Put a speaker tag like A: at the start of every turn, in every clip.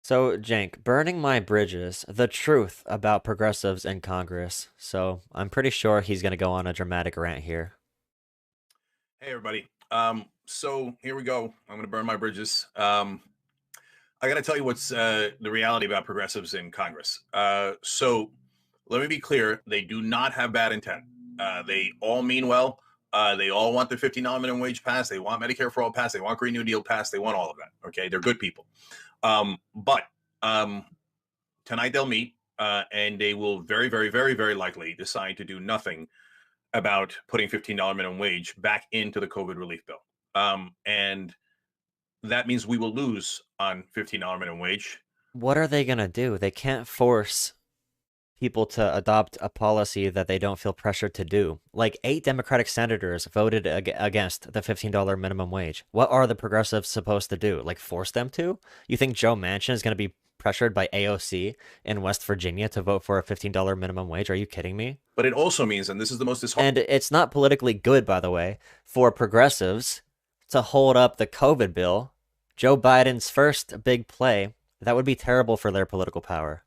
A: So, Cenk, burning my bridges, the truth about progressives in Congress. So, I'm pretty sure he's going to go on a dramatic rant here.
B: Hey everybody. So here we go. I'm going to burn my bridges. I got to tell you what's the reality about progressives in Congress. So let me be clear: they do not have bad intent. They all mean well. They all want the $15 minimum wage passed. They want Medicare for all passed. They want Green New Deal passed. They want all of that. Okay, they're good people. But tonight they'll meet, and they will very, very, very, very likely decide to do nothing about putting $15 minimum wage back into the COVID relief bill. And that means we will lose on $15 minimum wage.
A: What are they going to do? They can't force people to adopt a policy that they don't feel pressured to do. Like, 8 Democratic senators voted against the $15 minimum wage. What are the progressives supposed to do? Like, force them to? You think Joe Manchin is going to be pressured by AOC in West Virginia to vote for a $15 minimum wage? Are you kidding me?
B: But it also means, and this is the most disheartening.
A: And it's not politically good, by the way, for progressives to hold up the COVID bill, Joe Biden's first big play. That would be terrible for their political power.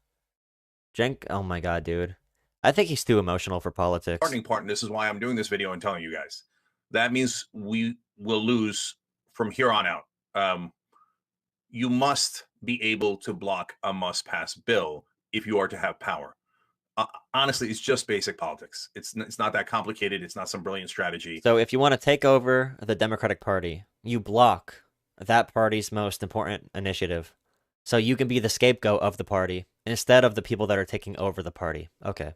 A: Cenk, oh my god, dude. I think he's too emotional for politics.
B: Part, and this is why I'm doing this video and telling you guys. That means we will lose from here on out. You must be able to block a must pass bill if you are to have power. Honestly, it's just basic politics. It's not that complicated. It's not some brilliant strategy.
A: So if you want to take over the Democratic Party, you block that party's most important initiative. So you can be the scapegoat of the party instead of the people that are taking over the party. Okay.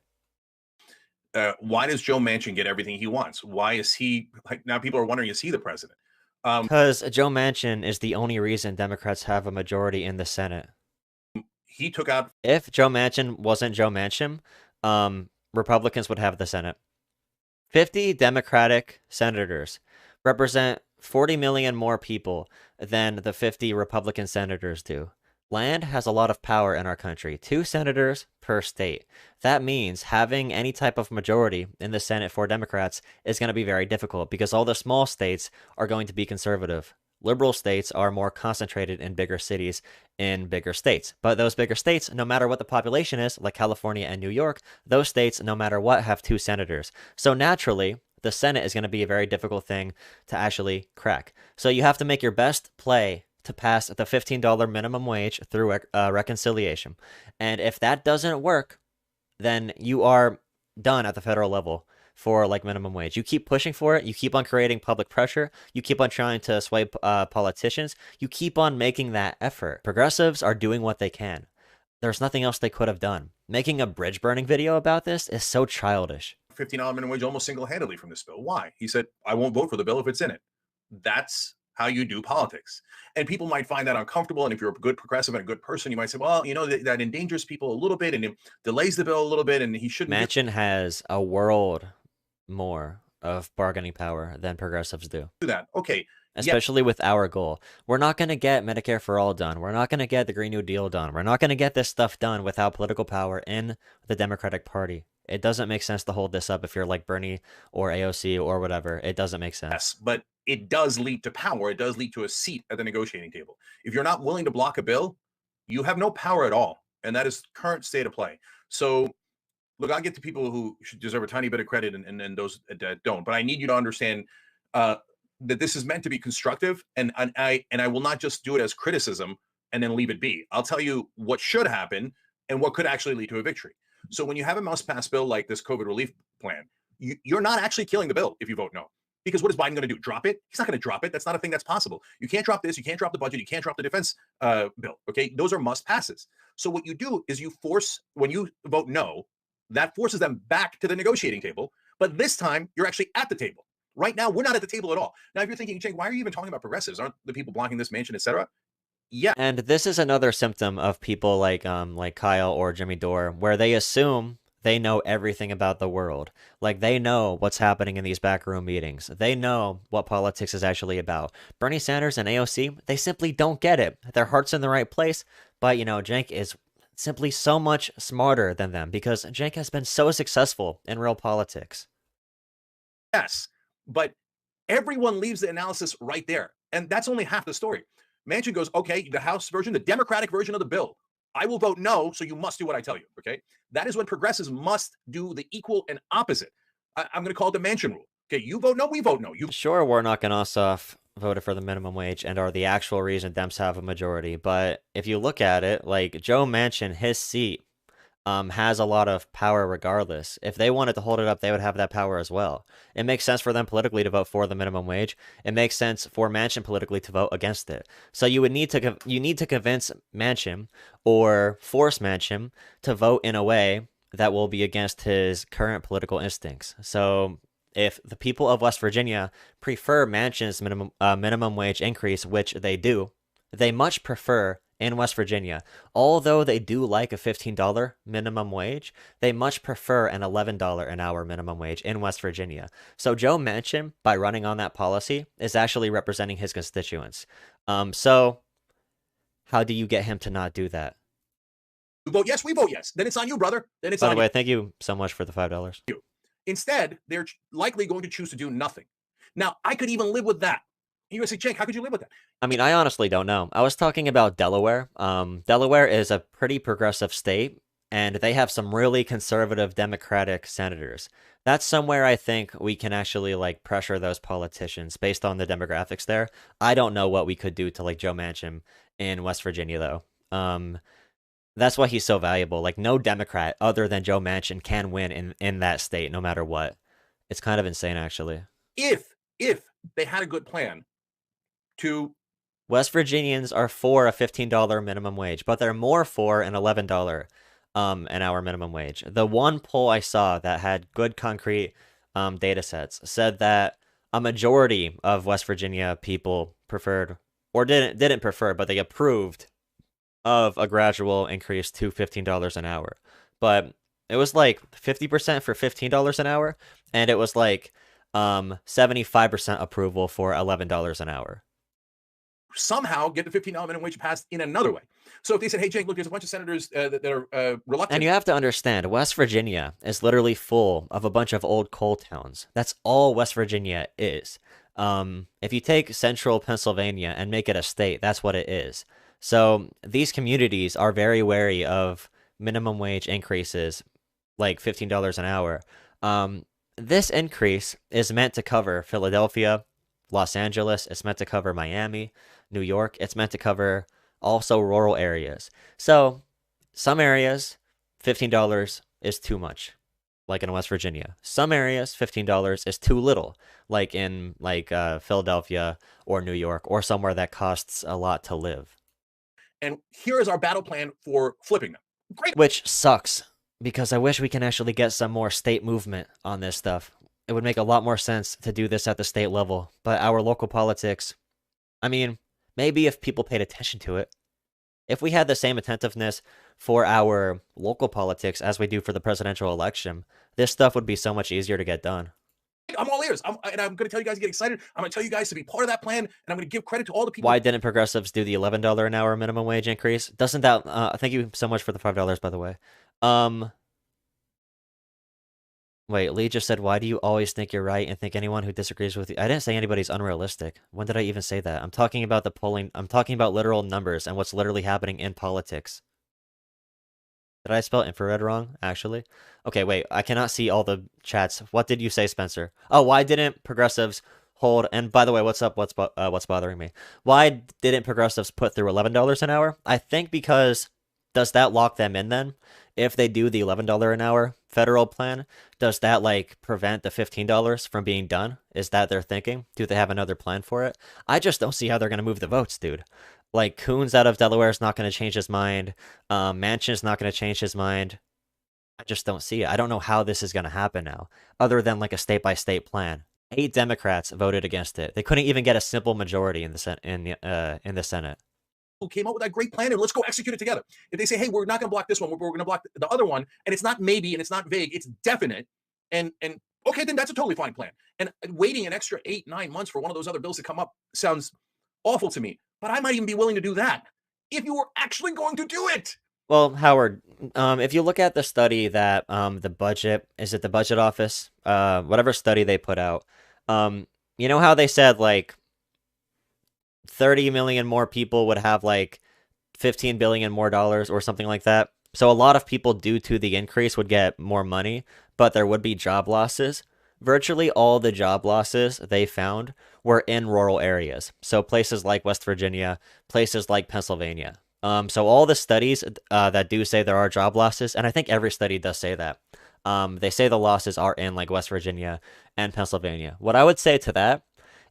B: Why does Joe Manchin get everything he wants? Why is he like now? People are wondering, is he the president?
A: Because Joe Manchin is the only reason Democrats have a majority in the Senate.
B: He took out.
A: If Joe Manchin wasn't Joe Manchin, Republicans would have the Senate. 50 Democratic senators represent 40 million more people than the 50 Republican senators do. Land has a lot of power in our country, 2 senators per state. That means having any type of majority in the Senate for Democrats is going to be very difficult because all the small states are going to be conservative. Liberal states are more concentrated in bigger cities in bigger states. But those bigger states, no matter what the population is, like California and New York, those states, no matter what, have 2 senators. So naturally, the Senate is going to be a very difficult thing to actually crack. So you have to make your best play to pass the $15 minimum wage through reconciliation. And if that doesn't work, then you are done at the federal level for like minimum wage. You keep pushing for it. You keep on creating public pressure. You keep on trying to sway politicians. You keep on making that effort. Progressives are doing what they can. There's nothing else they could have done. Making a bridge burning video about this is so childish.
B: $15 minimum wage almost single-handedly from this bill. Why? He said, I won't vote for the bill if it's in it. That's how you do politics. And people might find that uncomfortable. And if you're a good progressive and a good person, you might say, well, that endangers people a little bit and it delays the bill a little bit and he shouldn't.
A: Manchin has a world more of bargaining power than progressives do.
B: Do that. Okay.
A: Especially with our goal. We're not going to get Medicare for all done. We're not going to get the Green New Deal done. We're not going to get this stuff done without political power in the Democratic Party. It doesn't make sense to hold this up if you're like Bernie or AOC or whatever. It doesn't make sense.
B: Yes, but it does lead to power. It does lead to a seat at the negotiating table. If you're not willing to block a bill, you have no power at all. And that is current state of play. So look, I'll get to people who should deserve a tiny bit of credit and those that don't. But I need you to understand that this is meant to be constructive, and I will not just do it as criticism and then leave it be. I'll tell you what should happen and what could actually lead to a victory. So when you have a must-pass bill like this COVID relief plan, you're not actually killing the bill if you vote no. Because what is Biden going to do? Drop it? He's not going to drop it. That's not a thing that's possible. You can't drop this. You can't drop the budget. You can't drop the defense bill. Okay, those are must passes. So what you do is you force, when you vote no, that forces them back to the negotiating table. But this time, you're actually at the table. Right now, we're not at the table at all. Now, if you're thinking, Cenk, why are you even talking about progressives? Aren't the people blocking this Manchin, et cetera? Yeah.
A: And this is another symptom of people like Kyle or Jimmy Dore, where they assume they know everything about the world. Like, they know what's happening in these backroom meetings. They know what politics is actually about. Bernie Sanders and AOC, they simply don't get it. Their heart's in the right place, but, Cenk is simply so much smarter than them because Cenk has been so successful in real politics.
B: Yes, but everyone leaves the analysis right there. And that's only half the story. Manchin goes, okay, the House version, the Democratic version of the bill, I will vote no, so you must do what I tell you. Okay, that is when progressives must do the equal and opposite. I'm going to call it the Manchin rule. Okay, you vote no, we vote no. You
A: Sure, Warnock and Ossoff voted for the minimum wage and are the actual reason Dems have a majority, but if you look at it, like Joe Manchin, his seat has a lot of power regardless. If they wanted to hold it up, they would have that power as well. It makes sense for them politically to vote for the minimum wage. It makes sense for Manchin politically to vote against it. So you would need to convince Manchin or force Manchin to vote in a way that will be against his current political instincts. So if the people of West Virginia prefer Manchin's minimum wage increase, which they do, they much prefer in West Virginia. Although they do like a $15 minimum wage, they much prefer an $11 an hour minimum wage in West Virginia. So Joe Manchin, by running on that policy, is actually representing his constituents. So how do you get him to not do that?
B: vote yes, we vote yes. Then it's on you, brother. Then it's
A: By
B: on
A: the way, thank you so much for the $5.
B: you. Instead, they're likely going to choose to do nothing. Now, I could even live with that. You're going to say, Cenk, how could you live with that?
A: I mean, I honestly don't know. I was talking about Delaware. Delaware is a pretty progressive state, and they have some really conservative Democratic senators. That's somewhere I think we can actually like pressure those politicians based on the demographics there. I don't know what we could do to like Joe Manchin in West Virginia though. That's why he's so valuable. Like no Democrat other than Joe Manchin can win in that state no matter what. It's kind of insane actually.
B: If they had a good plan to
A: West Virginians are for a $15 minimum wage, but they're more for an $11 an hour minimum wage. The one poll I saw that had good concrete data sets said that a majority of West Virginia people preferred or didn't prefer, but they approved of a gradual increase to $15 an hour. But it was like 50% for $15 an hour, and it was like 75% approval for $11 an hour.
B: somehow get the $15 minimum wage passed in another way. So if they said, hey, Cenk, look, there's a bunch of senators that are reluctant.
A: And you have to understand, West Virginia is literally full of a bunch of old coal towns. That's all West Virginia is. If you take central Pennsylvania and make it a state, that's what it is. So these communities are very wary of minimum wage increases, like $15 an hour. This increase is meant to cover Philadelphia, Los Angeles. It's meant to cover Miami, New York. It's meant to cover also rural areas. So some areas, $15 is too much, like in West Virginia. Some areas, $15 is too little, like in Philadelphia or New York or somewhere that costs a lot to live.
B: And here is our battle plan for flipping them. Great.
A: Which sucks, because I wish we can actually get some more state movement on this stuff. It would make a lot more sense to do this at the state level, but our local politics, I mean, maybe if people paid attention to it. If we had the same attentiveness for our local politics as we do for the presidential election, this stuff would be so much easier to get done.
B: I'm all ears. I'm going to tell you guys to get excited. I'm going to tell you guys to be part of that plan, and I'm going to give credit to all the people.
A: Why didn't progressives do the $11 an hour minimum wage increase? Doesn't that... thank you so much for the $5, by the way. Wait, Lee just said, why do you always think you're right and think anyone who disagrees with you... I didn't say anybody's unrealistic. When did I even say that? I'm talking about the polling... I'm talking about literal numbers and what's literally happening in politics. Did I spell infrared wrong, actually? Okay, wait, I cannot see all the chats. What did you say, Spencer? Oh, why didn't progressives hold... And by the way, what's up? What's bothering me? Why didn't progressives put through $11 an hour? I think because... Does that lock them in then? If they do the $11 an hour federal plan, does that like prevent the $15 from being done? Is that their thinking? Do they have another plan for it? I just don't see how they're going to move the votes, dude. Like, Coons out of Delaware is not going to change his mind. Manchin's not going to change his mind. I just don't see it. I don't know how this is going to happen now, other than like a state-by-state plan. 8 Democrats voted against it. They couldn't even get a simple majority in the Senate.
B: Who came up with that great plan, and let's go execute it together. If they say, hey, we're not going to block this one, we're going to block the other one, and it's not maybe and it's not vague, it's definite, and okay, then that's a totally fine plan. And waiting an extra 8-9 months for one of those other bills to come up sounds awful to me, but I might even be willing to do that if you were actually going to do it.
A: Well, Howard, if you look at the study that the budget office, whatever study they put out, you know how they said like 30 million more people would have like 15 billion more dollars or something like that. So a lot of people, due to the increase, would get more money, but there would be job losses. Virtually all the job losses they found were in rural areas. So places like West Virginia, places like Pennsylvania. So all the studies that do say there are job losses, and I think every study does say that, they say the losses are in like West Virginia and Pennsylvania. What I would say to that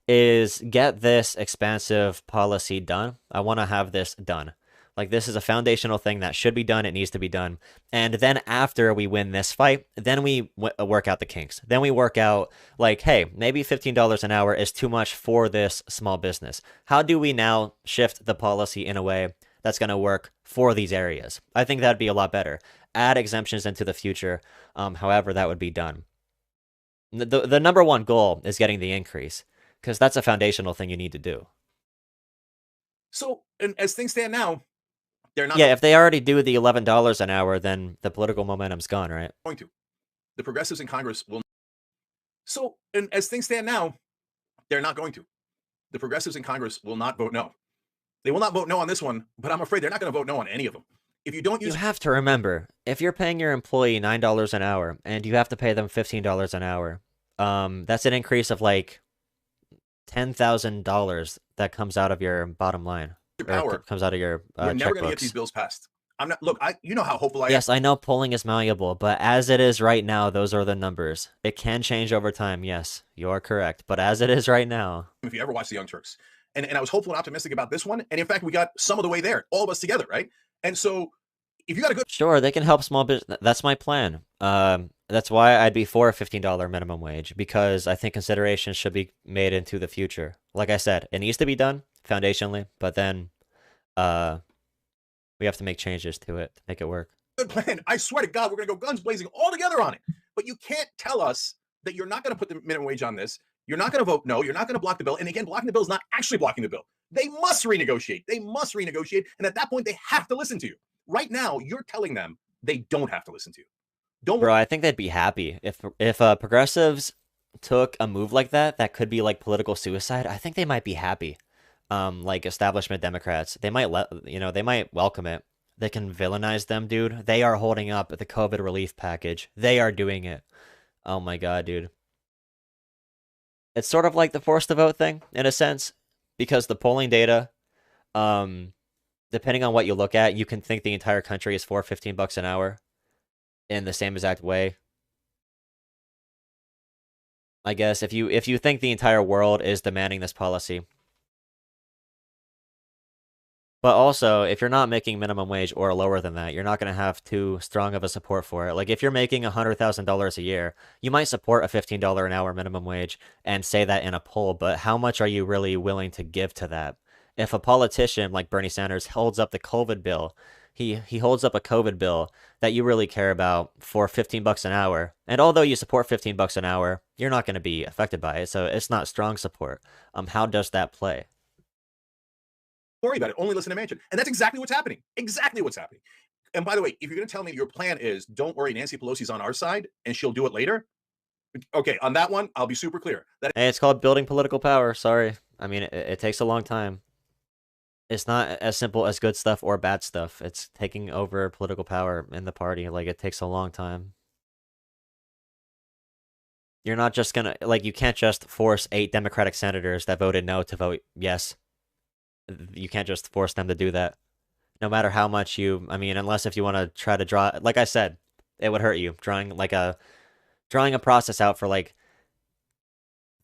A: is get this expansive policy done. I want to have this done. Like, this is a foundational thing that should be done. It needs to be done. And then after we win this fight, then we work out the kinks. Then we work out, like, hey, maybe $15 an hour is too much for this small business. How do we now shift the policy in a way that's going to work for these areas? I think that'd be a lot better. Add exemptions into the future, however that would be done. The number one goal is getting the increase, because that's a foundational thing you need to do.
B: So, and as things stand now, they're not
A: Yeah, if they already do the $11 an hour, then the political momentum's gone, right?
B: going to. The progressives in Congress will. So, and as things stand now, they're not going to. The progressives in Congress will not vote no. They will not vote no on this one, but I'm afraid they're not going to vote no on any of them. If you don't use,
A: You have to remember, if you're paying your employee $9 an hour and you have to pay them $15 an hour, that's an increase of like $10,000 that comes out of your bottom line,
B: your
A: or
B: power,
A: comes out of your
B: we're never going to get these
A: checkbooks.
B: bills passed. I'm not. Look, you know how hopeful I am.
A: Yes, I know polling is malleable, but as it is right now, those are the numbers. It can change over time, yes, you are correct. But as it is right now,
B: If you ever watch the Young Turks, and I was hopeful and optimistic about this one, and in fact, we got some of the way there, all of us together, right? And so, if you got a good,
A: sure, they can help small business. That's my plan. That's why I'd be for a $15 minimum wage, because I think considerations should be made into the future. Like I said, it needs to be done foundationally, but then uh, we have to make changes to it to make it work.
B: good plan, I swear to God, we're going to go guns blazing all together on it. But you can't tell us that you're not going to put the minimum wage on this. You're not going to vote no. You're not going to block the bill. And again, blocking the bill is not actually blocking the bill. They must renegotiate. They must renegotiate. And at that point, they have to listen to you. Right now, you're telling them they don't have to listen to you. Don't
A: Bro, I think they'd be happy if progressives took a move like that. That could be like political suicide. I think they might be happy. Like establishment Democrats, they might they might welcome it. They can villainize them, dude. They are holding up the COVID relief package. They are doing it. Oh my God, dude. It's sort of like the forced to vote thing in a sense, because the polling data, um, depending on what you look at, you can think the entire country is for $15 an hour in the same exact way. I guess if you think the entire world is demanding this policy. But also, if you're not making minimum wage or lower than that, you're not going to have too strong of a support for it. Like, if you're making $100,000 a year, you might support a $15 an hour minimum wage and say that in a poll, but how much are you really willing to give to that? If a politician like Bernie Sanders holds up the COVID bill, he holds up a COVID bill that you really care about for $15 an hour, and although you support $15 an hour, you're not going to be affected by it, so it's not strong support. How does that play?
B: worry about it. Only listen to Manchin. And that's exactly what's happening. Exactly what's happening. And by the way, if you're going to tell me your plan is, don't worry, Nancy Pelosi's on our side and she'll do it later. Okay, on that one, I'll be super clear.
A: Hey, it's called building political power. Sorry. I mean, it takes a long time. It's not as simple as good stuff or bad stuff. It's taking over political power in the party. Like, it takes a long time. You're not just gonna, like, you can't just force 8 Democratic senators that voted no to vote yes. You can't just force them to do that. No matter how much I mean, unless if you want to try to draw, like I said, it would hurt you drawing a process out for like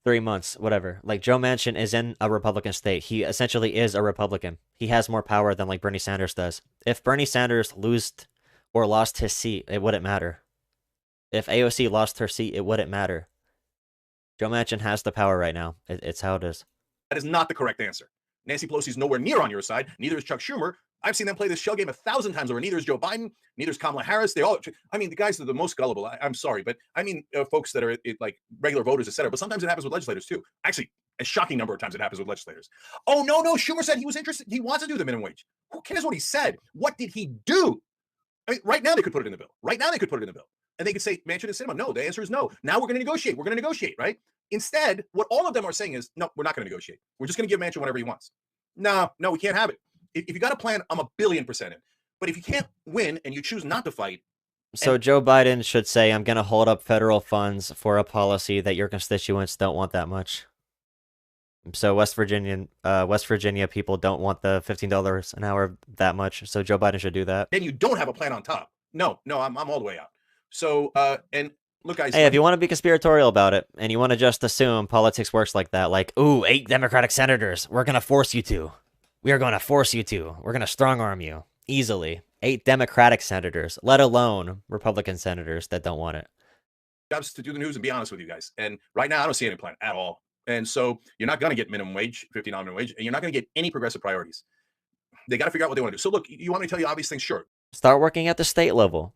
A: 3 months, whatever. Like, Joe Manchin is in a Republican state. He essentially is a Republican. He has more power than like Bernie Sanders does. If Bernie Sanders lost his seat, it wouldn't matter. If AOC lost her seat, it wouldn't matter. Joe Manchin has the power right now. It's how it is.
B: That is not the correct answer. Nancy Pelosi's nowhere near on your side. Neither is Chuck Schumer. I've seen them play this shell game 1,000 times over. Neither is Joe Biden. Neither is Kamala Harris. I mean, the guys that are the most gullible. I'm sorry, but I mean, folks that are like regular voters, et cetera. But sometimes it happens with legislators too. Actually, a shocking number of times it happens with legislators. Oh, no. Schumer said he was interested. He wants to do the minimum wage. Who cares what he said? What did he do? I mean, right now they could put it in the bill. And they could say, Manchin and Sinema. No, the answer is no. Now we're going to negotiate. Right? Instead, what all of them are saying is, no, we're not going to negotiate. We're just going to give Manchin whatever he wants. No, no, we can't have it. If you got a plan, I'm 1,000,000,000% in. But if you can't win and you choose not to fight,
A: So
B: and
A: Joe Biden should say, I'm going to hold up federal funds for a policy that your constituents don't want that much. So West Virginia people don't want the $15 an hour that much. So Joe Biden should do that.
B: then you don't have a plan on top. No, no, I'm all the way out. So, and look, guys,
A: Hey, if you want to be conspiratorial about it and you want to just assume politics works like that, like, ooh, 8 Democratic senators, we're going to force you to. We are going to force you to. We're going to strong arm you easily. 8 Democratic senators, let alone Republican senators that don't want it.
B: jobs to do the news and be honest with you guys. And right now, I don't see any plan at all. And so you're not going to get minimum wage, $15 minimum wage, and you're not going to get any progressive priorities. They got to figure out what they want to do. So look, you want me to tell you obvious things? Sure.
A: Start working at the state level.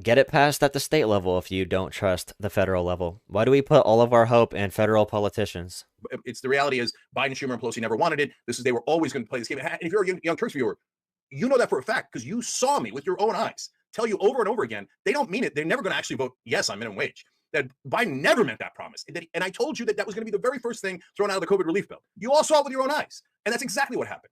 A: Get it passed at the state level if you don't trust the federal level. Why do we put all of our hope in federal politicians?
B: It's the reality is Biden, Schumer, and Pelosi never wanted it. They were always going to play this game. And if you're a young Turks viewer, you know that for a fact because you saw me with your own eyes tell you over and over again, they don't mean it. They're never going to actually vote yes on minimum wage. That Biden never meant that promise. And I told you that was going to be the very first thing thrown out of the COVID relief bill. You all saw it with your own eyes. And that's exactly what happened.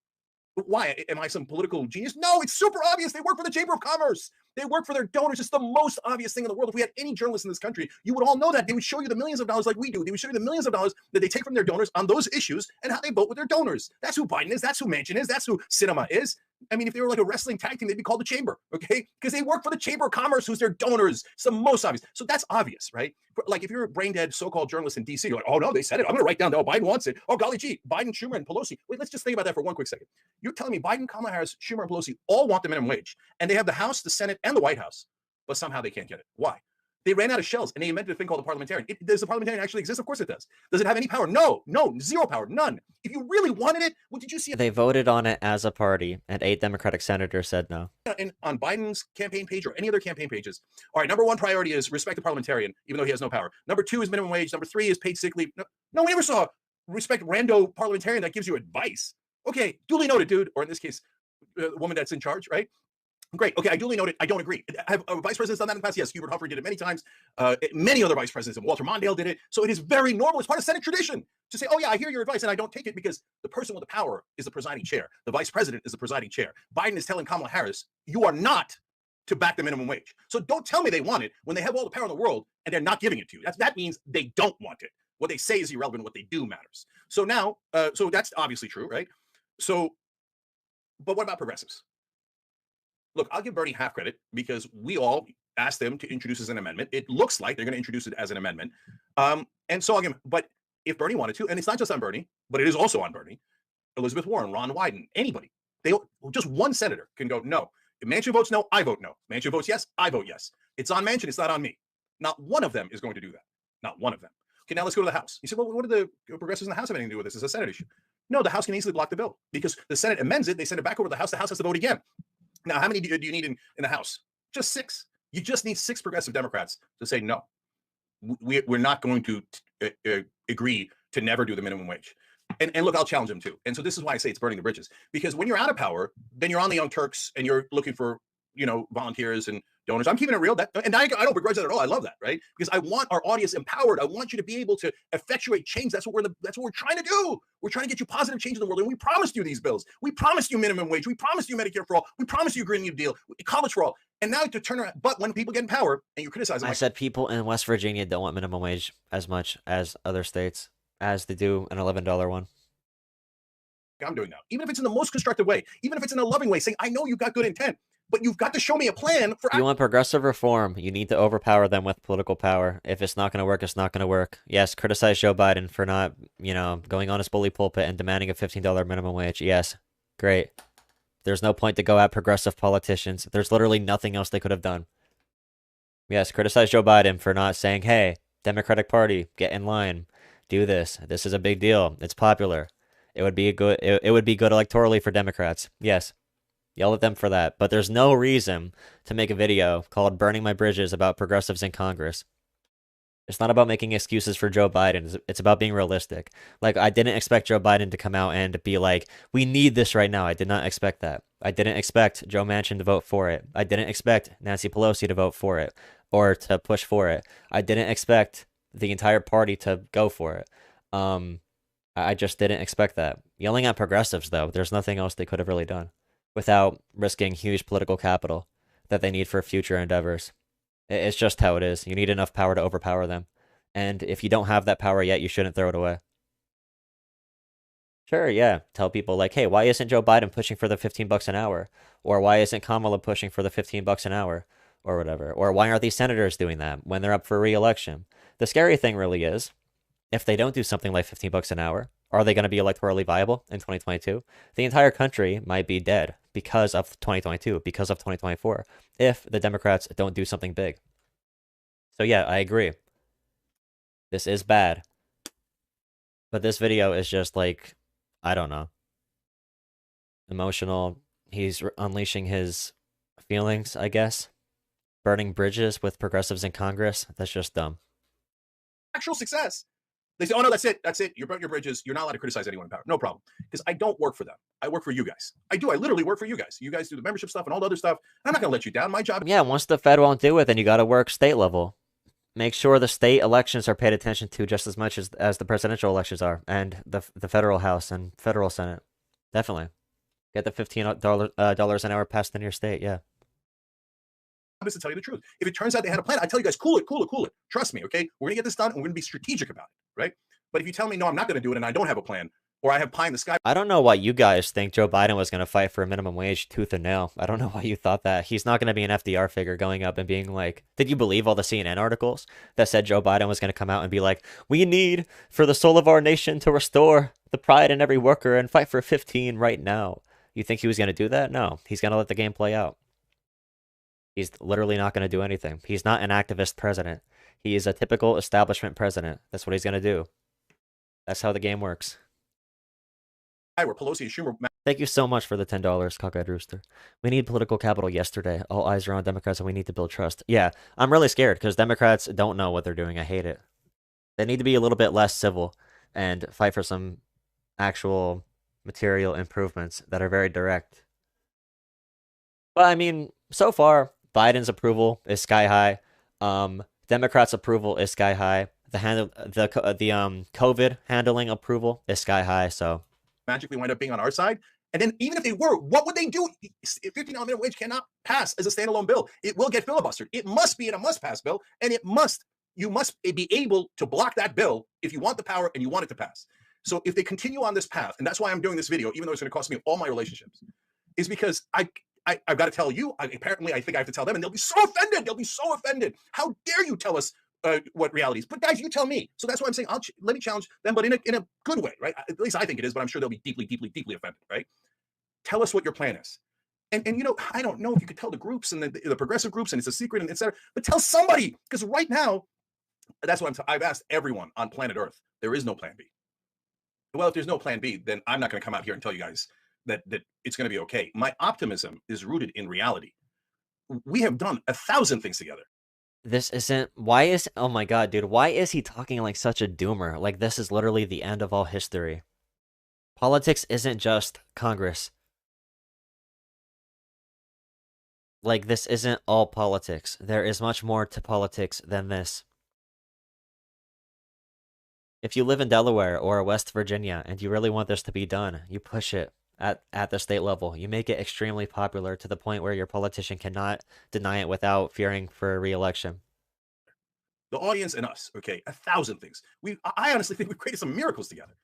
B: Why? Am I some political genius? No, it's super obvious. They work for the Chamber of Commerce. They work for their donors. It's the most obvious thing in the world. If we had any journalists in this country, you would all know that. They would show you the millions of dollars like we do. They would show you the millions of dollars that they take from their donors on those issues and how they vote with their donors. That's who Biden is. That's who Manchin is. That's who Sinema is. I mean, if they were like a wrestling tag team, they'd be called the Chamber, okay? Because they work for the Chamber of Commerce, who's their donors. It's the most obvious. So that's obvious, right? Like if you're a brain dead so-called journalist in D.C., you're like, oh no, they said it. I'm going to write down, oh, Biden wants it. Oh, golly gee, Biden, Schumer, and Pelosi. Wait, let's just think about that for one quick second. You're telling me Biden, Kamala Harris, Schumer, and Pelosi all want the minimum wage, and they have the House, the Senate, and the White House, but somehow they can't get it. Why? They ran out of shells, and they invented a thing called a parliamentarian. Does the parliamentarian actually exist? Of course it does. Does it have any power? No, zero power, none. If you really wanted it, well, did you see it?
A: They voted on it as a party, and 8 Democratic senators said no.
B: And on Biden's campaign page or any other campaign pages, all right, number one priority is respect the parliamentarian, even though he has no power. Number 2 is minimum wage. Number 3 is paid sick leave. No, we never saw respect rando parliamentarian that gives you advice. Okay, duly noted, dude, or in this case, the woman that's in charge, right? Great. Okay, I duly noted. I don't agree. Have vice presidents done that in the past? Yes, Hubert Humphrey did it many times. Many other vice presidents, and Walter Mondale did it. So it is very normal. It's part of Senate tradition to say, oh, yeah, I hear your advice, and I don't take it because the person with the power is the presiding chair. The vice president is the presiding chair. Biden is telling Kamala Harris, you are not to back the minimum wage. So don't tell me they want it when they have all the power in the world and they're not giving it to you. That means they don't want it. What they say is irrelevant. What they do matters. So now, so that's obviously true, right? So, but what about progressives? Look, I'll give Bernie half credit because we all asked them to introduce as an amendment. It looks like they're going to introduce it as an amendment. And so I'll give him, but if Bernie wanted to, and it's not just on Bernie, but it is also on Bernie, Elizabeth Warren, Ron Wyden, anybody, just one senator can go, no. If Manchin votes no, I vote no. Manchin votes yes, I vote yes. It's on Manchin, it's not on me. Not one of them is going to do that. Not one of them. Okay, now let's go to the House. You say, well, what do the progressives in the House have anything to do with this? It's a Senate issue. No, the House can easily block the bill because the Senate amends it. They send it back over to the House. The House has to vote again. Now, how many do you need in the House? Just 6. You just need 6 progressive Democrats to say no. We're not going to agree to never do the minimum wage. And look, I'll challenge them too. And so this is why I say it's burning the bridges. Because when you're out of power, then you're on the Young Turks and you're looking for, volunteers and donors. I'm keeping it real. And I don't begrudge that at all. I love that, right? Because I want our audience empowered. I want you to be able to effectuate change. That's what we're trying to do. We're trying to get you positive change in the world. And we promised you these bills. We promised you minimum wage. We promised you Medicare for all. We promised you a Green New Deal, college for all. And now to turn around. But when people get in power and you criticize them,
A: I said people in West Virginia don't want minimum wage as much as other states, as they do an $11 one.
B: I'm doing now. Even if it's in the most constructive way, even if it's in a loving way, saying, I know you've got good intent, but you've got to show me a plan for.
A: You want progressive reform, you need to overpower them with political power. If it's not going to work, it's not going to work. Yes, criticize Joe Biden for not, going on his bully pulpit and demanding a $15 minimum wage. Yes, great. There's no point to go at progressive politicians. There's literally nothing else they could have done. Yes, criticize Joe Biden for not saying, hey, Democratic Party, get in line. Do this. This is a big deal. It's popular. It would be good electorally for Democrats. Yes. Yell at them for that. But there's no reason to make a video called Burning My Bridges about progressives in Congress. It's not about making excuses for Joe Biden. It's about being realistic. Like, I didn't expect Joe Biden to come out and be like, we need this right now. I did not expect that. I didn't expect Joe Manchin to vote for it. I didn't expect Nancy Pelosi to vote for it or to push for it. I didn't expect the entire party to go for it. I just didn't expect that. Yelling at progressives, though, there's nothing else they could have really done without risking huge political capital that they need for future endeavors. It's just how it is. You need enough power to overpower them. And if you don't have that power yet, you shouldn't throw it away. Sure, yeah. Tell people like, hey, why isn't Joe Biden pushing for the $15 an hour? Or why isn't Kamala pushing for the $15 an hour? Or whatever. Or why aren't these senators doing that when they're up for re-election? The scary thing really is, if they don't do something like $15 an hour, are they going to be electorally viable in 2022? The entire country might be dead because of 2022, because of 2024, if the Democrats don't do something big. So yeah, I agree. This is bad. But this video is just like, I don't know, emotional. He's unleashing his feelings, I guess. Burning bridges with progressives in Congress. That's just dumb.
B: Actual success. They say, oh no, that's it. That's it. You burnt your bridges. You're not allowed to criticize anyone in power. No problem. Because I don't work for them. I work for you guys. I do. I literally work for you guys. You guys do the membership stuff and all the other stuff. I'm not going to let you down. My job.
A: Yeah, once the Fed won't do it, then you got to work state level. Make sure the state elections are paid attention to just as much as the presidential elections are, and the federal House and federal Senate. Definitely. Get the $15 an hour passed in your state, yeah.
B: Is to tell you the truth. If it turns out they had a plan, I tell you guys, cool it. Trust me, okay? We're gonna get this done, and we're gonna be strategic about it, right? But if you tell me no, I'm not gonna do it, and I don't have a plan, or I have pie in the sky.
A: I don't know why you guys think Joe Biden was gonna fight for a minimum wage tooth and nail. I don't know why you thought that. He's not gonna be an FDR figure going up and being like, did you believe all the CNN articles that said Joe Biden was gonna come out and be like, we need for the soul of our nation to restore the pride in every worker and fight for 15 right now? You think he was gonna do that? No, he's gonna let the game play out. He's literally not going to do anything. He's not an activist president. He is a typical establishment president. That's what he's going to do. That's how the game works.
B: Where Pelosi and Schumer.
A: Thank you so much for the $10, Cockeyed Rooster. We need political capital yesterday. All eyes are on Democrats and we need to build trust. Yeah, I'm really scared because Democrats don't know what they're doing. I hate it. They need to be a little bit less civil and fight for some actual material improvements that are very direct. But I mean, so far, Biden's approval is sky high. Democrats' approval is sky high. The COVID handling approval is sky high. So
B: magically wind up being on our side. And then even if they were, what would they do? $15 minimum wage cannot pass as a standalone bill. It will get filibustered. It must be in a must-pass bill, and you must be able to block that bill if you want the power and you want it to pass. So if they continue on this path, and that's why I'm doing this video, even though it's going to cost me all my relationships, is because I've got to tell you, apparently I think I have to tell them, and they'll be so offended. They'll be so offended. How dare you tell us what reality is? But guys, you tell me. So that's why I'm saying, let me challenge them, but in a good way, right? At least I think it is, but I'm sure they'll be deeply, deeply, deeply offended, right? Tell us what your plan is. And you know, I don't know if you could tell the groups and the progressive groups, and it's a secret, and et cetera, but tell somebody, because right now, that's what I've asked everyone on planet Earth. There is no plan B. Well, if there's no plan B, then I'm not going to come out here and tell you guys that it's going to be okay. My optimism is rooted in reality. We have done 1,000 things together.
A: This isn't, oh my God, dude, why is he talking like such a doomer? Like this is literally the end of all history. Politics isn't just Congress. Like this isn't all politics. There is much more to politics than this. If you live in Delaware or West Virginia and you really want this to be done, you push it at the state level. You make it extremely popular to the point where your politician cannot deny it without fearing for a re-election.
B: The audience and us, okay, 1,000 things. I honestly think we've created some miracles together.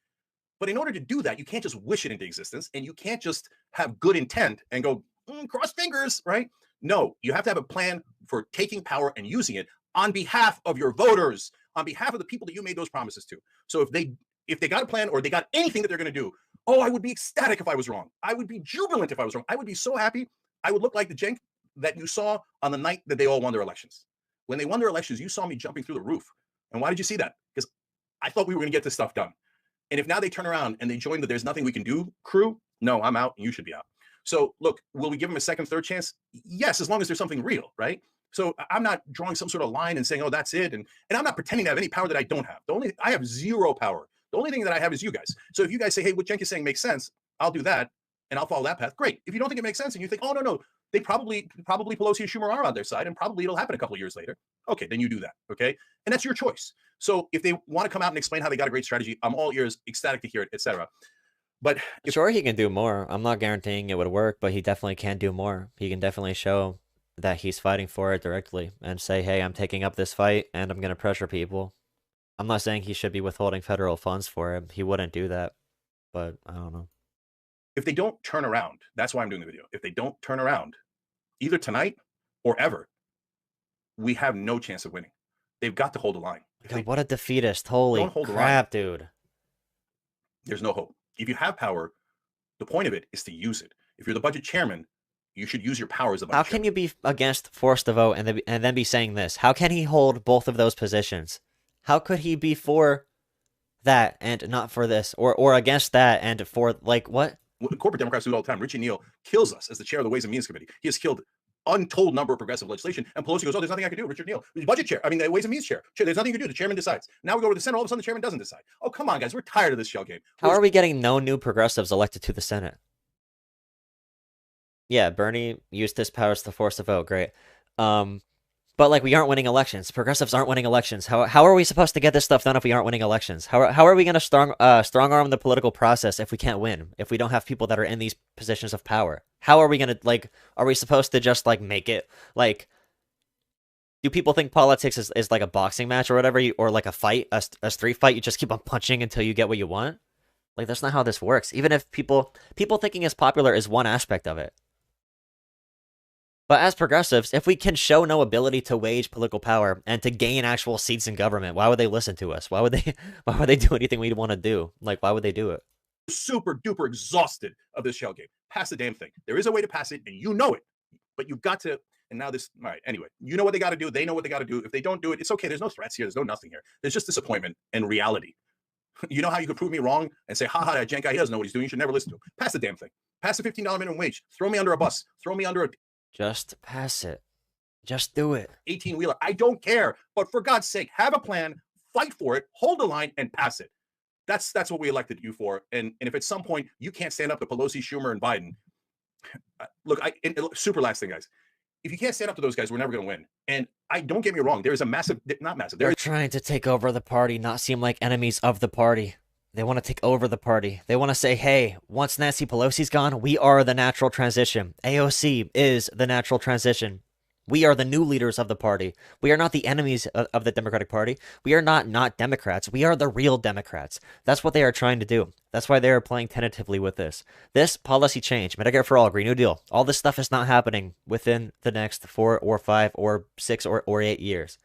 B: But in order to do that, you can't just wish it into existence, and you can't just have good intent and go, cross fingers, right? No, you have to have a plan for taking power and using it on behalf of your voters, on behalf of the people that you made those promises to. So if they got a plan or they got anything that they're going to do, oh, I would be ecstatic if I was wrong. I would be jubilant if I was wrong. I would be so happy. I would look like the Cenk that you saw on the night that they all won their elections. When they won their elections, you saw me jumping through the roof. And why did you see that? Because I thought we were going to get this stuff done. And if now they turn around and they join the "there's nothing we can do" crew, no, I'm out and you should be out. So look, will we give them a second, third chance? Yes, as long as there's something real, right? So I'm not drawing some sort of line and saying, oh, that's it. And I'm not pretending to have any power that I don't have. I have zero power. The only thing that I have is you guys. So if you guys say, hey, what Cenk is saying makes sense, I'll do that and I'll follow that path. Great. If you don't think it makes sense and you think, oh, no, they probably Pelosi and Schumer are on their side, and probably it'll happen a couple of years later. Okay, then you do that. Okay, and that's your choice. So if they want to come out and explain how they got a great strategy, I'm all ears, ecstatic to hear it, etc. But
A: sure, he can do more. I'm not guaranteeing it would work, but he definitely can do more. He can definitely show that he's fighting for it directly and say, hey, I'm taking up this fight and I'm going to pressure people. I'm not saying he should be withholding federal funds for it. He wouldn't do that, but I don't know.
B: If they don't turn around, that's why I'm doing the video. If they don't turn around, either tonight or ever, we have no chance of winning. They've got to hold the line.
A: God, what a defeatist. Holy crap, dude.
B: There's no hope. If you have power, the point of it is to use it. If you're the budget chairman, you should use your power as a budget chairman.
A: How can you be against forced to vote and then be saying this? How can he hold both of those positions? How could he be for that and not for this? Or against that and for, like, what?
B: Corporate Democrats do it all the time. Richie Neal kills us as the chair of the Ways and Means Committee. He has killed untold number of progressive legislation. And Pelosi goes, oh, there's nothing I can do. Richard Neal, the budget chair. I mean, the Ways and Means chair. There's nothing you can do. The chairman decides. Now we go to the Senate. All of a sudden, the chairman doesn't decide. Oh, come on, guys. We're tired of this shell game.
A: How are we getting no new progressives elected to the Senate? Yeah, Bernie used his powers to force a vote. Great. But, like, we aren't winning elections. Progressives aren't winning elections. How are we supposed to get this stuff done if we aren't winning elections? How are we going to strong arm the political process if we can't win? If we don't have people that are in these positions of power? How are we going to, like, are we supposed to just, like, make it, like, do people think politics is like a boxing match or whatever, or like a fight, a street fight? You just keep on punching until you get what you want? Like, that's not how this works. Even if people thinking it's popular is one aspect of it. But as progressives, if we can show no ability to wage political power and to gain actual seats in government, why would they listen to us? Why would they do anything we'd want to do? Like, why would they do it?
B: Super duper exhausted of this shell game. Pass the damn thing. There is a way to pass it, and you know it. But you've got to, and now this, all right, anyway, you know what they got to do. They know what they got to do. If they don't do it, it's okay. There's no threats here. There's no nothing here. There's just disappointment and reality. You know how you could prove me wrong and say, haha, that Cenk guy, he doesn't know what he's doing. You should never listen to him. Pass the damn thing. Pass the $15 minimum wage. Throw me under a bus. Throw me under a...
A: Just pass it. Just do it.
B: 18-wheeler. I don't care. But for God's sake, have a plan, fight for it, hold the line, and pass it. That's what we elected you for. And if at some point you can't stand up to Pelosi, Schumer, and Biden, look, super last thing, guys. If you can't stand up to those guys, we're never going to win. And don't get me wrong, there is a massive, not massive.
A: They're trying to take over the party, not seem like enemies of the party. They want to take over the party. They want to say, hey, once Nancy Pelosi's gone, we are the natural transition. AOC is the natural transition. We are the new leaders of the party. We are not the enemies of the Democratic Party. We are not Democrats. We are the real Democrats. That's what they are trying to do. That's why they are playing tentatively with this. This policy change, Medicare for All, Green New Deal, all this stuff is not happening within the next 4 or 5 or 6 or 8 years.